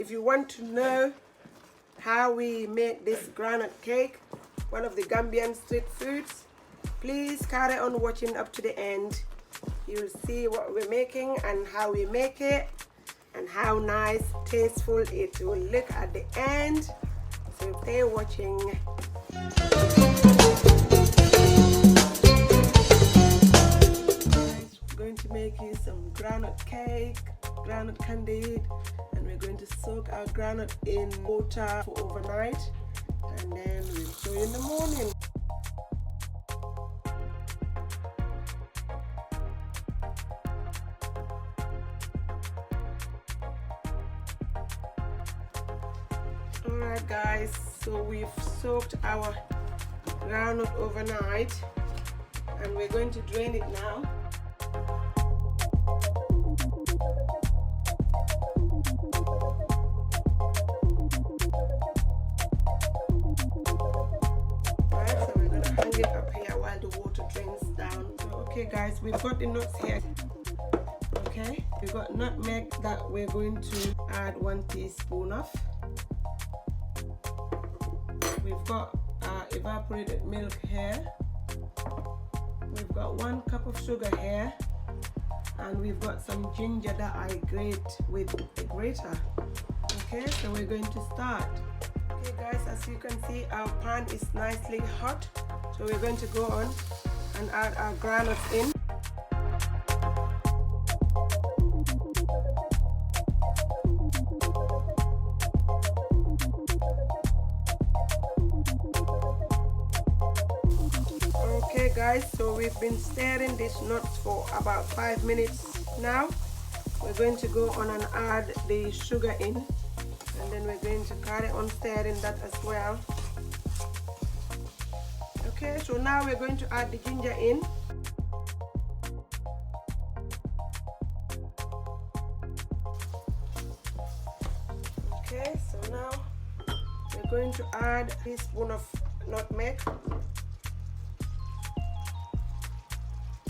If you want to know how we make this groundnut cake, one of the Gambian street foods, please carry on watching up to the end. You'll see what we're making and how we make it and how nice, tasteful it will look at the end. So stay watching. We're going to make you some groundnut cake, groundnut candied, and we're going to soak our groundnut in water for overnight, and then we'll show you in the morning. Alright guys, so we've soaked our groundnut overnight and we're going to drain it now. Alright, so we're going to hang it up here while the water drains down. So, okay guys, we've got the nuts here. Okay, we've got nutmeg that we're going to add 1 teaspoon of. We've got evaporated milk here. We've got 1 cup of sugar here, and we've got some ginger that I grate with a grater. Okay, so we're going to start. Okay guys, as you can see, our pan is nicely hot, so we're going to go on and add our groundnuts in. Okay guys, so we've been stirring these nuts for about 5 minutes now. We're going to go on and add the sugar in, and then we're going to carry on stirring that as well. Okay, so now we're going to add the ginger in. Okay, so now we're going to add a teaspoon of nutmeg.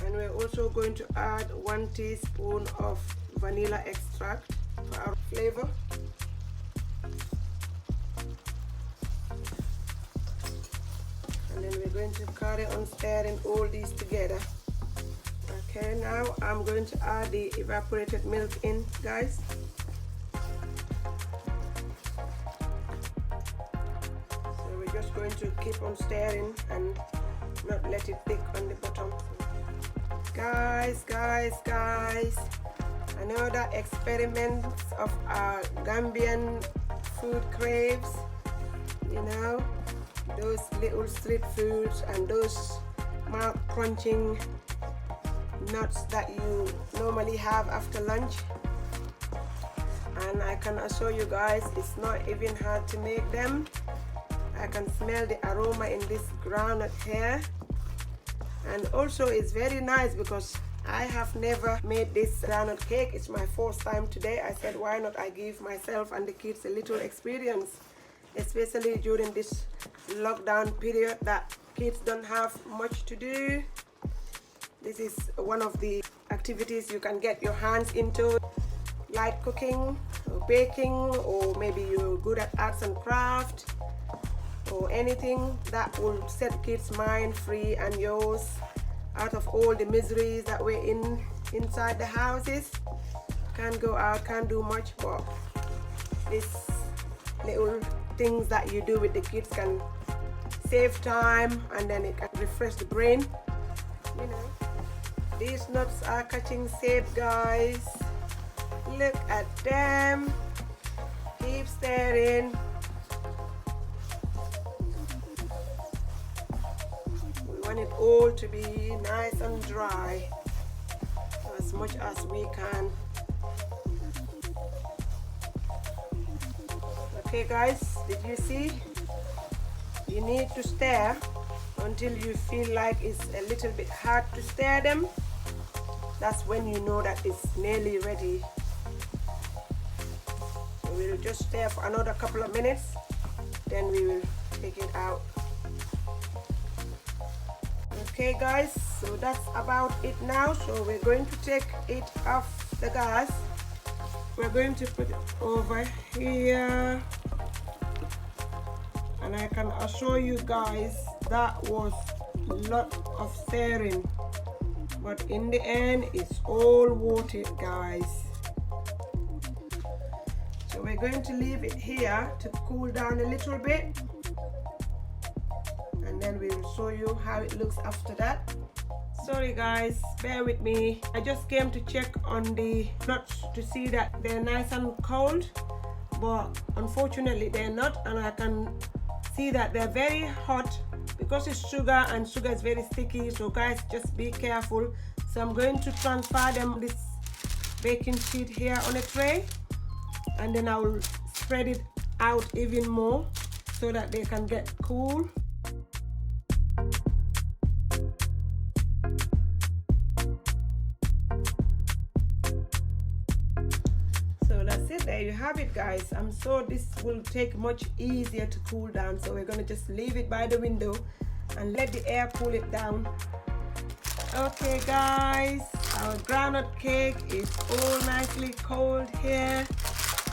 And we're also going to add 1 teaspoon of vanilla extract for our flavor. And then we're going to carry on stirring all these together. Okay, now I'm going to add the evaporated milk in, guys. So we're just going to keep on stirring and not let it thick on the bottom. Guys, another experiment of our Gambian food craves, you know, those little street foods and those mouth crunching nuts that you normally have after lunch. And I can assure you guys, it's not even hard to make them. I can smell the aroma in this groundnut here. And also it's very nice because I have never made this groundnut cake. It's my first time today. I said, why not I give myself and the kids a little experience, especially during this lockdown period that kids don't have much to do. This is one of the activities you can get your hands into, like cooking or baking, or maybe you're good at arts and craft, or anything that will set kids' mind free and yours out of all the miseries that we're inside the houses. Can't go out, can't do much, but these little things that you do with the kids can save time, and then it can refresh the brain. You know, these nuts are catching shape, guys. Look at them. Keep stirring. We want it all to be nice and dry as much as we can. Okay guys, did you see? You need to stir until you feel like it's a little bit hard to stir them. That's when you know that it's nearly ready. So we'll just stir for another couple of minutes, then we will take it out. Okay guys, so that's about it now. So we're going to take it off the gas. we're going to put it over here, and I can assure you guys that was a lot of stirring, but in the end it's all worth it, guys. So we're going to leave it here to cool down a little bit, and then we will show you how it looks after that. Sorry guys, bear with me. I just came to check on the nuts to see that they're nice and cold, but unfortunately they're not, and I can see that they're very hot because it's sugar, and sugar is very sticky. So guys, just be careful. So I'm going to transfer them this baking sheet here on a tray, and then I will spread it out even more so that they can get cool. There you have it, guys. I'm sure this will take much easier to cool down, so we're going to just leave it by the window and let the air cool it down. Okay guys, our groundnut cake is all nicely cold here,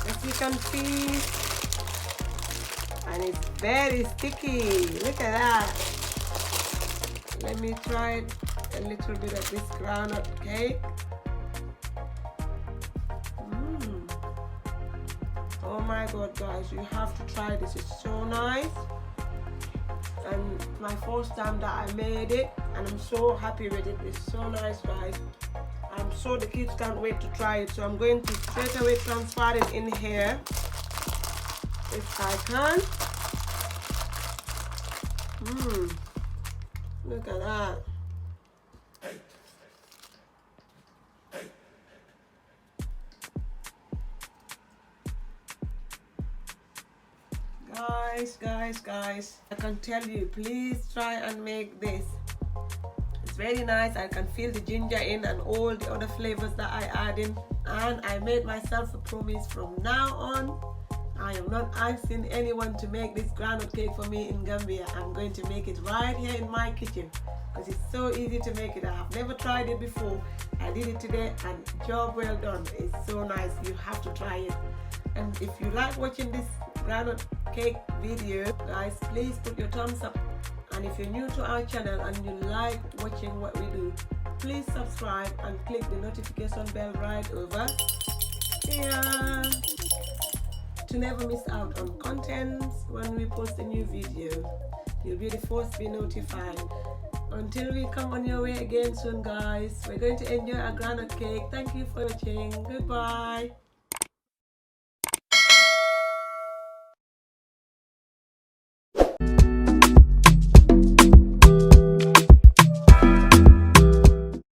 as you can see, and it's very sticky. Look at that. Let me try a little bit of this groundnut cake. Oh my god, guys, you have to try this. It's so nice, and my first time that I made it, and I'm so happy with it. It's so nice, guys. I'm sure the kids can't wait to try it, so I'm going to straight away transfer it in here if I can. Look at that. Guys, I can tell you, please try and make this. It's very nice. I can feel the ginger in and all the other flavors that I add in, and I made myself a promise from now on, I am not asking anyone to make this groundnut cake for me in Gambia. I'm going to make it right here in my kitchen because it's so easy to make it. I have never tried it before. I did it today, and job well done. It's so nice. You have to try it. And if you like watching this groundnut cake video, guys, please put your thumbs up, and if you're new to our channel and you like watching what we do, please subscribe and click the notification bell right over here to never miss out on contents when we post a new video. You'll be the first to be notified. Until we come on your way again soon, guys, we're going to enjoy our groundnut cake. Thank you for watching. Goodbye.